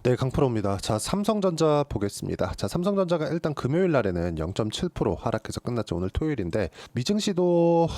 네, 강프로입니다. 자, 삼성전자 보겠습니다. 자, 삼성전자가 일단 금요일 날에는 0.7% 하락해서 끝났죠. 오늘 토요일인데 미증시도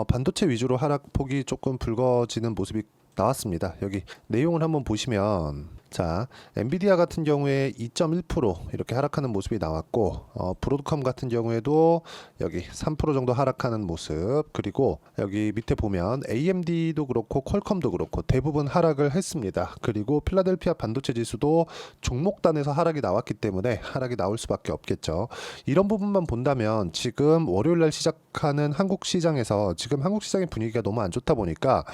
반도체 위주로 하락폭이 조금 붉어지는 모습이 나왔습니다. 여기 내용을 한번 보시면 자, 엔비디아 같은 경우에 2.1% 이렇게 하락하는 모습이 나왔고 브로드컴 같은 경우에도 여기 3% 정도 하락하는 모습, 그리고 여기 밑에 보면 AMD도 그렇고 퀄컴도 그렇고 대부분 하락을 했습니다. 그리고 필라델피아 반도체 지수도 종목단에서 하락이 나왔기 때문에 하락이 나올 수밖에 없겠죠. 이런 부분만 본다면 지금 월요일 날 시작하는 한국 시장에서 지금 한국 시장의 분위기가 너무 안 좋다 보니까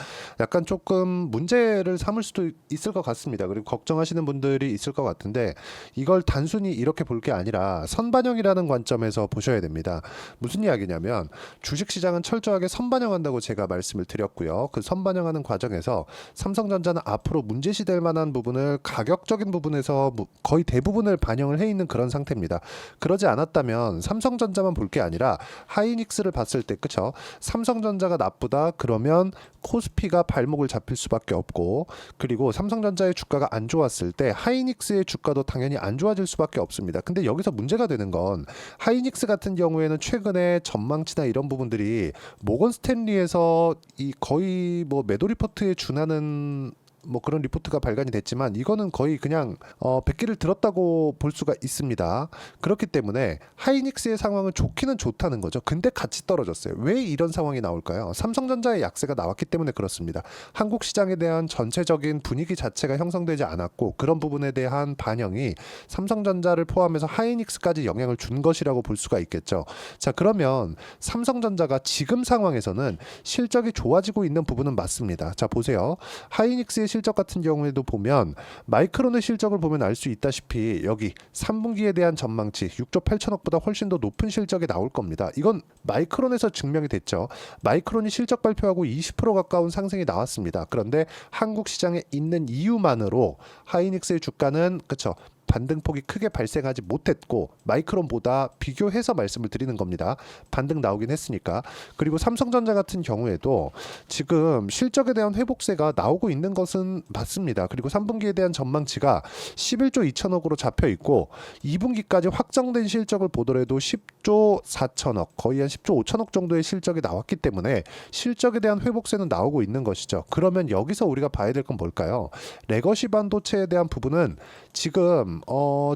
약간 조금 문제를 삼을 수도 있을 것 같습니다. 그리고 걱정하시는 분들이 있을 것 같은데 이걸 단순히 이렇게 볼 게 아니라 선반영이라는 관점에서 보셔야 됩니다. 무슨 이야기냐면 주식시장은 철저하게 선반영한다고 제가 말씀을 드렸고요. 그 선반영하는 과정에서 삼성전자는 앞으로 문제시될 만한 부분을 가격적인 부분에서 거의 대부분을 반영을 해 있는 그런 상태입니다. 그러지 않았다면 삼성전자만 볼 게 아니라 하이닉스를 봤을 때, 그쵸? 삼성전자가 나쁘다 그러면 코스피가 발목을 잡힐 수밖에 없고, 그리고 삼성전자의 주가가 안 좋았을 때 하이닉스의 주가도 당연히 안 좋아질 수밖에 없습니다. 근데 여기서 문제가 되는 건 하이닉스 같은 경우에는 최근에 전망치나 이런 부분들이 모건 스탠리에서 이 거의 뭐 매도 리포트에 준하는 뭐 그런 리포트가 발간이 됐지만 이거는 거의 그냥 백기를 들었다고 볼 수가 있습니다. 그렇기 때문에 하이닉스의 상황은 좋기는 좋다는 거죠. 근데 같이 떨어졌어요. 왜 이런 상황이 나올까요? 삼성전자의 약세가 나왔기 때문에 그렇습니다. 한국 시장에 대한 전체적인 분위기 자체가 형성되지 않았고 그런 부분에 대한 반영이 삼성전자를 포함해서 하이닉스까지 영향을 준 것이라고 볼 수가 있겠죠. 자, 그러면 삼성전자가 지금 상황에서는 실적이 좋아지고 있는 부분은 맞습니다. 자, 보세요. 하이닉스의 실적 같은 경우에도 보면 마이크론의 실적을 보면 알 수 있다시피 여기 3분기에 대한 전망치 6조 8천억보다 훨씬 더 높은 실적이 나올 겁니다. 이건 마이크론에서 증명이 됐죠. 마이크론이 실적 발표하고 20% 가까운 상승이 나왔습니다. 그런데 한국 시장에 있는 이유만으로 하이닉스의 주가는 그쵸, 반등폭이 크게 발생하지 못했고 마이크론보다 비교해서 말씀을 드리는 겁니다. 반등 나오긴 했으니까. 그리고 삼성전자 같은 경우에도 지금 실적에 대한 회복세가 나오고 있는 것은 맞습니다. 그리고 3분기에 대한 전망치가 11조 2천억으로 잡혀 있고 2분기까지 확정된 실적을 보더라도 10조 4천억, 거의 한 10조 5천억 정도의 실적이 나왔기 때문에 실적에 대한 회복세는 나오고 있는 것이죠. 그러면 여기서 우리가 봐야 될 건 뭘까요? 레거시 반도체에 대한 부분은 지금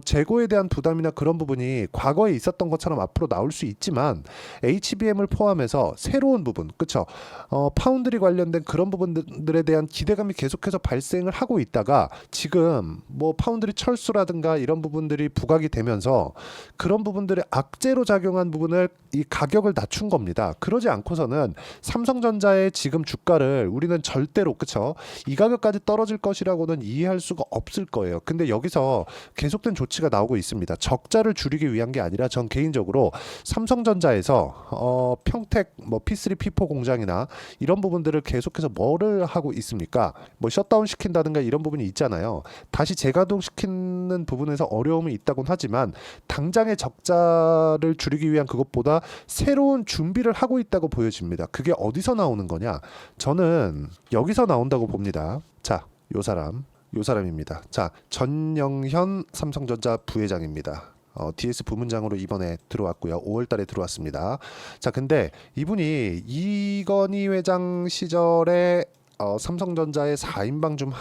재고에 대한 부담이나 그런 부분이 과거에 있었던 것처럼 앞으로 나올 수 있지만 HBM을 포함해서 새로운 부분, 그쵸? 파운드리 관련된 그런 부분들에 대한 기대감이 계속해서 발생을 하고 있다가 지금 뭐 파운드리 철수라든가 이런 부분들이 부각이 되면서 그런 부분들의 악재로 작용한 부분을 이 가격을 낮춘 겁니다. 그러지 않고서는 삼성전자의 지금 주가를 우리는 절대로, 그쵸? 이 가격까지 떨어질 것이라고는 이해할 수가 없을 거예요. 근데 여기서 계속된 조치가 나오고 있습니다. 적자를 줄이기 위한 게 아니라 전 개인적으로 삼성전자에서 평택 뭐 P3, P4 공장이나 이런 부분들을 계속해서 뭐를 하고 있습니까? 뭐 셧다운 시킨다든가 이런 부분이 있잖아요. 다시 재가동 시키는 부분에서 어려움이 있다곤 하지만 당장의 적자를 줄이기 위한 그것보다 새로운 준비를 하고 있다고 보여집니다. 그게 어디서 나오는 거냐? 저는 여기서 나온다고 봅니다. 자, 요 사람입니다. 자, 전영현 삼성전자 부회장입니다. DS 부문장으로 이번에 들어왔고요. 5월 달에 들어왔습니다. 자, 근데 이분이 이건희 회장 시절에 삼성전자의 4인방 중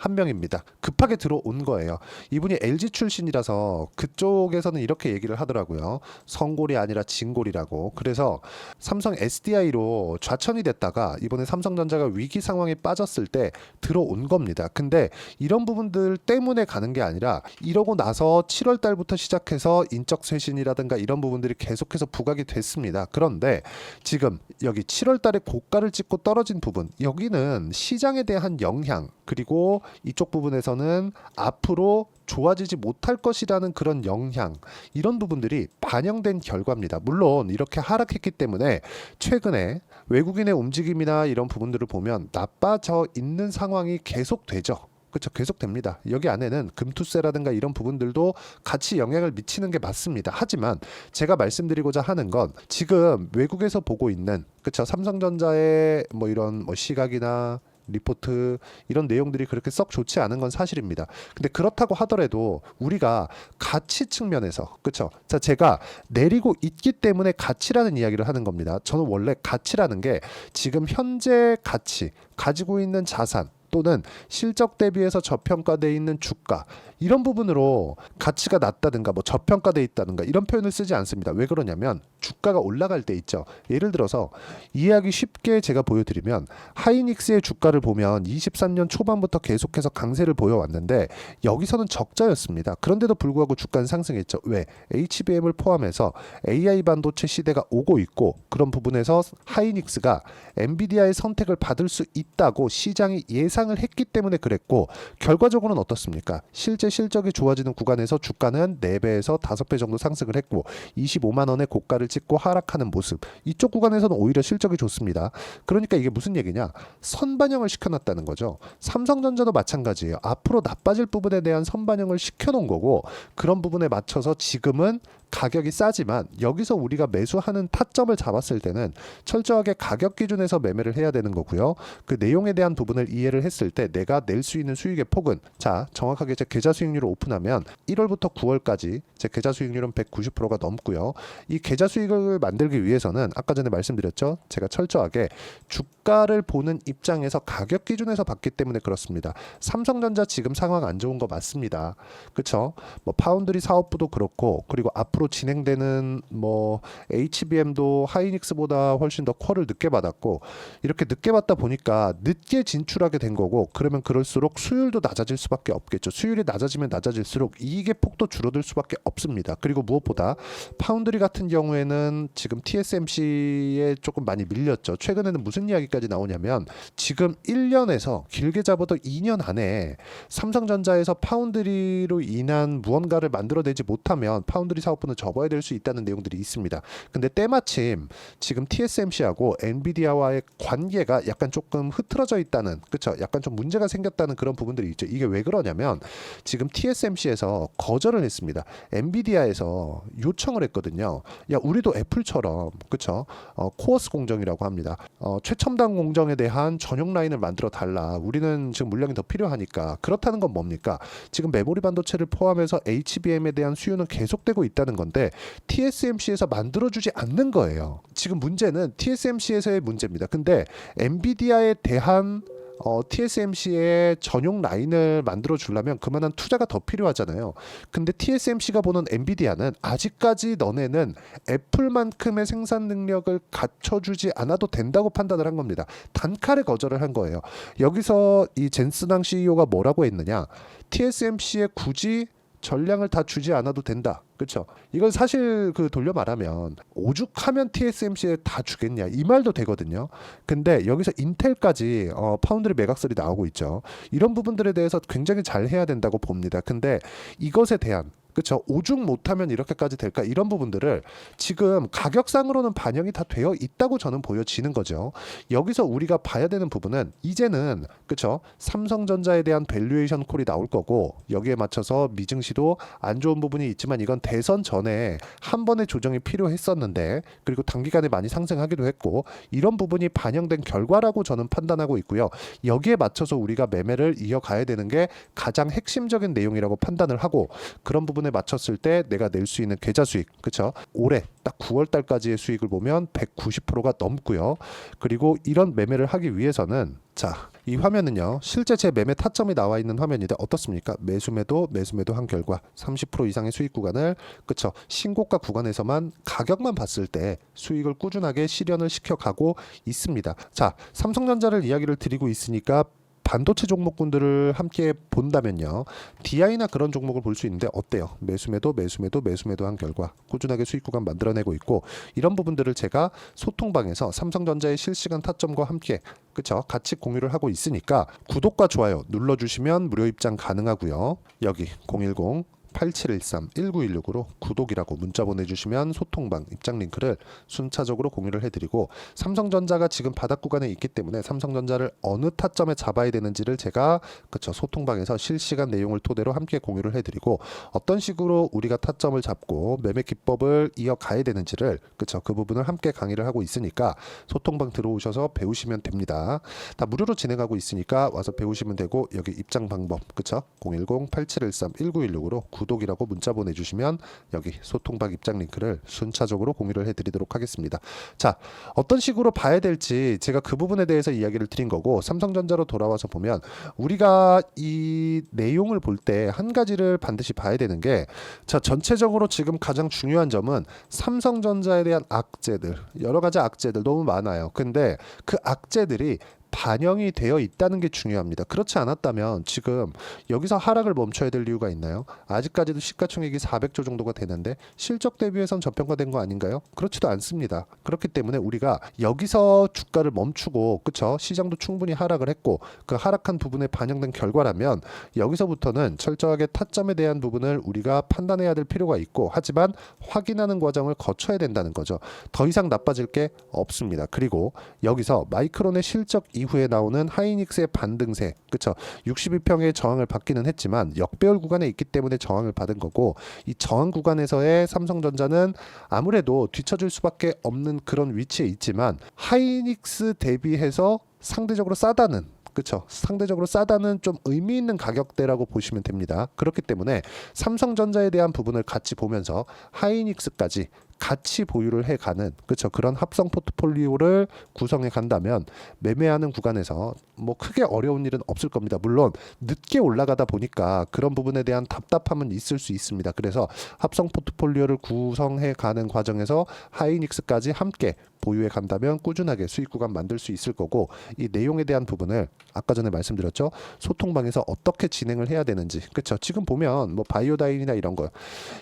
한 명입니다. 급하게 들어온 거예요. 이분이 LG 출신이라서 그쪽에서는 이렇게 얘기를 하더라고요. 성골이 아니라 진골이라고. 그래서 삼성 SDI로 좌천이 됐다가 이번에 삼성전자가 위기 상황에 빠졌을 때 들어온 겁니다. 근데 이런 부분들 때문에 가는 게 아니라 이러고 나서 7월 달부터 시작해서 인적 쇄신이라든가 이런 부분들이 계속해서 부각이 됐습니다. 그런데 지금 여기 7월 달에 고가를 찍고 떨어진 부분, 여기는 시장에 대한 영향, 그리고 이쪽 부분에서는 앞으로 좋아지지 못할 것이라는 그런 영향, 이런 부분들이 반영된 결과입니다. 물론 이렇게 하락했기 때문에 최근에 외국인의 움직임이나 이런 부분들을 보면 나빠져 있는 상황이 계속되죠. 그렇죠. 계속됩니다. 여기 안에는 금투세라든가 이런 부분들도 같이 영향을 미치는 게 맞습니다. 하지만 제가 말씀드리고자 하는 건 지금 외국에서 보고 있는, 그렇죠, 삼성전자의 뭐 이런 뭐 시각이나 리포트 이런 내용들이 그렇게 썩 좋지 않은 건 사실입니다. 근데 그렇다고 하더라도 우리가 가치 측면에서 그쵸? 자, 제가 내리고 있기 때문에 가치라는 이야기를 하는 겁니다. 저는 원래 가치라는 게 지금 현재 가치, 가지고 있는 자산 또는 실적 대비해서 저평가되어 있는 주가 이런 부분으로 가치가 낮다든가 뭐 저평가되어 있다든가 이런 표현을 쓰지 않습니다. 왜 그러냐면 주가가 올라갈 때 있죠. 예를 들어서 이해하기 쉽게 제가 보여드리면 하이닉스의 주가를 보면 23년 초반부터 계속해서 강세를 보여왔는데 여기서는 적자였습니다. 그런데도 불구하고 주가는 상승했죠. 왜? HBM을 포함해서 AI 반도체 시대가 오고 있고 그런 부분에서 하이닉스가 엔비디아의 선택을 받을 수 있다고 시장이 예상을 했기 때문에 그랬고 결과적으로는 어떻습니까? 실제 실적이 좋아지는 구간에서 주가는 4배에서 5배 정도 상승을 했고 25만 원의 고가를 찍고 하락하는 모습 이쪽 구간에서는 오히려 실적이 좋습니다. 그러니까 이게 무슨 얘기냐? 선반영을 시켜놨다는 거죠. 삼성전자도 마찬가지예요. 앞으로 나빠질 부분에 대한 선반영을 시켜놓은 거고 그런 부분에 맞춰서 지금은 가격이 싸지만 여기서 우리가 매수하는 타점을 잡았을 때는 철저하게 가격 기준에서 매매를 해야 되는 거고요. 그 내용에 대한 부분을 이해를 했을 때 내가 낼 수 있는 수익의 폭은 자 정확하게 제 계좌 수익률을 오픈하면 1월부터 9월까지 제 계좌 수익률은 190%가 넘고요. 이 계좌 수익을 만들기 위해서는 아까 전에 말씀드렸죠. 제가 철저하게 주가를 보는 입장에서 가격 기준에서 봤기 때문에 그렇습니다. 삼성전자 지금 상황 안 좋은 거 맞습니다. 그렇죠? 뭐 파운드리 사업부도 그렇고 그리고 앞으로 진행되는 뭐 HBM도 하이닉스보다 훨씬 더 퀄을 늦게 받았고 이렇게 늦게 받다 보니까 늦게 진출하게 된 거고 그러면 그럴수록 수율도 낮아질 수밖에 없겠죠. 수율이 낮아지면 낮아질수록 이익의 폭도 줄어들 수밖에 없습니다. 그리고 무엇보다 파운드리 같은 경우에는 지금 TSMC에 조금 많이 밀렸죠. 최근에는 무슨 이야기까지 나오냐면 지금 1년에서 길게 잡아도 2년 안에 삼성전자에서 파운드리로 인한 무언가를 만들어내지 못하면 파운드리 사업부는 접어야 될 수 있다는 내용들이 있습니다. 근데 때마침 지금 TSMC하고 엔비디아와의 관계가 약간 조금 흐트러져 있다는 그쵸? 약간 좀 문제가 생겼다는 그런 부분들이 있죠. 이게 왜 그러냐면 지금 TSMC에서 거절을 했습니다. 엔비디아에서 요청을 했거든요. 야 우리도 애플처럼 그쵸? 코어스 공정이라고 합니다. 최첨단 공정에 대한 전용 라인을 만들어 달라. 우리는 지금 물량이 더 필요하니까. 그렇다는 건 뭡니까? 지금 메모리 반도체를 포함해서 HBM에 대한 수요는 계속되고 있다는 건데 TSMC에서 만들어주지 않는 거예요. 지금 문제는 TSMC에서의 문제입니다. 근데 엔비디아에 대한 TSMC의 전용 라인을 만들어 주려면 그만한 투자가 더 필요하잖아요. 근데 TSMC가 보는 엔비디아는 아직까지 너네는 애플만큼의 생산 능력을 갖춰주지 않아도 된다고 판단을 한 겁니다. 단칼에 거절을 한 거예요. 여기서 이 젠스당 CEO가 뭐라고 했느냐? TSMC에 굳이 전량을 다 주지 않아도 된다. 그렇죠? 이건 사실 그 돌려 말하면 오죽하면 TSMC에 다 주겠냐 이 말도 되거든요. 근데 여기서 인텔까지 파운드리 매각설이 나오고 있죠. 이런 부분들에 대해서 굉장히 잘 해야 된다고 봅니다. 근데 이것에 대한 그렇죠. 오죽 못하면 이렇게까지 될까 이런 부분들을 지금 가격상으로는 반영이 다 되어 있다고 저는 보여지는 거죠. 여기서 우리가 봐야 되는 부분은 이제는 그렇죠. 삼성전자에 대한 밸류에이션 콜이 나올 거고 여기에 맞춰서 미증시도 안 좋은 부분이 있지만 이건 대선 전에 한 번의 조정이 필요했었는데 그리고 단기간에 많이 상승하기도 했고 이런 부분이 반영된 결과라고 저는 판단하고 있고요. 여기에 맞춰서 우리가 매매를 이어가야 되는 게 가장 핵심적인 내용이라고 판단을 하고 그런 부분에 맞췄을 때 내가 낼 수 있는 계좌 수익 그렇죠? 올해 딱 9월 달까지의 수익을 보면 190%가 넘고요. 그리고 이런 매매를 하기 위해서는 자, 이 화면은요. 실제 제 매매 타점이 나와 있는 화면인데 어떻습니까? 매수매도 한 결과 30% 이상의 수익 구간을 그쵸? 신고가 구간에서만 가격만 봤을 때 수익을 꾸준하게 실현을 시켜가고 있습니다. 자, 삼성전자를 이야기를 드리고 있으니까 반도체 종목군들을 함께 본다면요. DI나 그런 종목을 볼 수 있는데 어때요? 매수매도 한 결과 꾸준하게 수익 구간 만들어내고 있고 이런 부분들을 제가 소통방에서 삼성전자의 실시간 타점과 함께 그쵸? 같이 공유를 하고 있으니까 구독과 좋아요 눌러주시면 무료 입장 가능하고요. 여기 010 8713-1916으로 구독이라고 문자 보내주시면 소통방 입장 링크를 순차적으로 공유를 해드리고, 삼성전자가 지금 바닥 구간에 있기 때문에 삼성전자를 어느 타점에 잡아야 되는지를 제가 소통방에서 실시간 내용을 토대로 함께 공유를 해드리고, 어떤 식으로 우리가 타점을 잡고 매매 기법을 이어가야 되는지를 그 부분을 함께 강의를 하고 있으니까 소통방 들어오셔서 배우시면 됩니다. 다 무료로 진행하고 있으니까 와서 배우시면 되고, 여기 입장 방법 010-8713-1916으로 구독이라고 문자 보내주시면 여기 소통방 입장 링크를 순차적으로 공유를 해드리도록 하겠습니다. 자, 어떤 식으로 봐야 될지 제가 그 부분에 대해서 이야기를 드린 거고, 삼성전자로 돌아와서 보면 우리가 이 내용을 볼 때 한 가지를 반드시 봐야 되는 게, 자, 전체적으로 지금 가장 중요한 점은 삼성전자에 대한 악재들, 여러 가지 악재들 너무 많아요. 근데 그 악재들이 반영이 되어 있다는 게 중요합니다. 그렇지 않았다면 지금 여기서 하락을 멈춰야 될 이유가 있나요? 아직까지도 시가총액이 400조 정도가 되는데 실적 대비해선 저평가된 거 아닌가요? 그렇지도 않습니다. 그렇기 때문에 우리가 여기서 주가를 멈추고, 시장도 충분히 하락을 했고 그 하락한 부분에 반영된 결과라면 여기서부터는 철저하게 타점에 대한 부분을 우리가 판단해야 될 필요가 있고, 하지만 확인하는 과정을 거쳐야 된다는 거죠. 더 이상 나빠질 게 없습니다. 그리고 여기서 마이크론의 실적 이후에 나오는 하이닉스의 반등세, 62평의 저항을 받기는 했지만 역배열 구간에 있기 때문에 저항을 받은 거고, 이 저항 구간에서의 삼성전자는 아무래도 뒤처질 수밖에 없는 그런 위치에 있지만 하이닉스 대비해서 상대적으로 싸다는, 상대적으로 싸다는 좀 의미 있는 가격대라고 보시면 됩니다. 그렇기 때문에 삼성전자에 대한 부분을 같이 보면서 하이닉스까지 같이 보유를 해가는 그런 합성 포트폴리오를 구성해 간다면 매매하는 구간에서 뭐 크게 어려운 일은 없을 겁니다. 물론 늦게 올라가다 보니까 그런 부분에 대한 답답함은 있을 수 있습니다. 그래서 합성 포트폴리오를 구성해 가는 과정에서 하이닉스까지 함께 보유해 간다면 꾸준하게 수익 구간 만들 수 있을 거고, 이 내용에 대한 부분을 아까 전에 말씀드렸죠. 소통방에서 어떻게 진행을 해야 되는지, 지금 보면 뭐 바이오다인이나 이런 거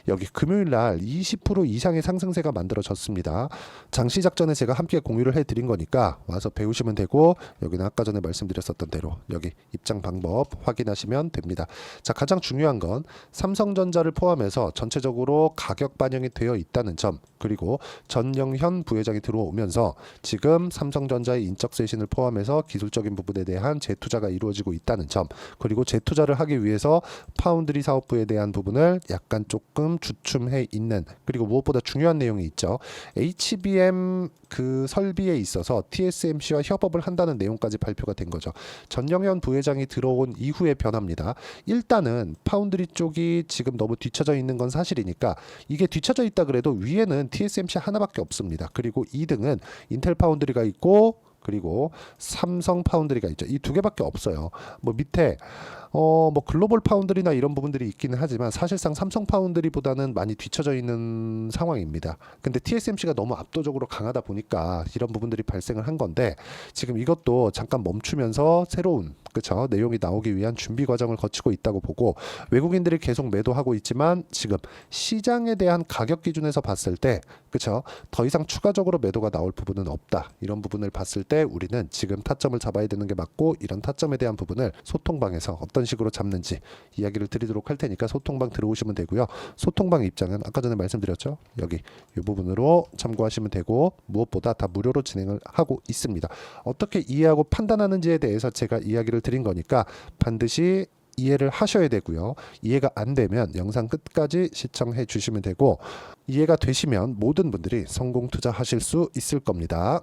여기 금요일 날 20% 이상의 상승세가 만들어졌습니다. 장시 작전에 제가 함께 공유를 해드린 거니까 와서 배우시면 되고, 여기는 아까 전에 말씀드렸었던 대로 여기 입장 방법 확인하시면 됩니다. 자, 가장 중요한 건 삼성전자를 포함해서 전체적으로 가격 반영이 되어 있다는 점, 그리고 전영현 부회장이 들어오면서 지금 삼성전자의 인적 쇄신을 포함해서 기술적인 부분에 대한 재투자가 이루어지고 있다는 점, 그리고 재투자를 하기 위해서 파운드리 사업부에 대한 부분을 약간 조금 주춤해 있는, 그리고 무엇보다 중요한 내용이 있죠. HBM 그 설비에 있어서 TSMC와 협업을 한다는 내용까지 발표가 된 거죠. 전영현 부회장이 들어온 이후의 변화입니다. 일단은 파운드리 쪽이 지금 너무 뒤쳐져 있는 건 사실이니까, 이게 뒤쳐져 있다 그래도 위에는 TSMC 하나밖에 없습니다. 그리고 2등은 인텔 파운드리가 있고, 그리고 삼성 파운드리가 있죠. 이 두 개밖에 없어요. 뭐 밑에 뭐 글로벌 파운드리나 이런 부분들이 있기는 하지만 사실상 삼성 파운드리보다는 많이 뒤쳐져 있는 상황입니다. 근데 TSMC가 너무 압도적으로 강하다 보니까 이런 부분들이 발생을 한 건데, 지금 이것도 잠깐 멈추면서 새로운 내용이 나오기 위한 준비 과정을 거치고 있다고 보고, 외국인들이 계속 매도하고 있지만 지금 시장에 대한 가격 기준에서 봤을 때 더 이상 추가적으로 매도가 나올 부분은 없다. 이런 부분을 봤을 때 우리는 지금 타점을 잡아야 되는 게 맞고, 이런 타점에 대한 부분을 소통방에서 어떤 식으로 잡는지 이야기를 드리도록 할 테니까 소통방 들어오시면 되고요. 소통방 입장은 아까 전에 말씀드렸죠. 여기 이 부분으로 참고하시면 되고, 무엇보다 다 무료로 진행을 하고 있습니다. 어떻게 이해하고 판단하는지에 대해서 제가 이야기를 드린 거니까 반드시 이해를 하셔야 되고요. 이해가 안 되면 영상 끝까지 시청해 주시면 되고, 이해가 되시면 모든 분들이 성공 투자하실 수 있을 겁니다.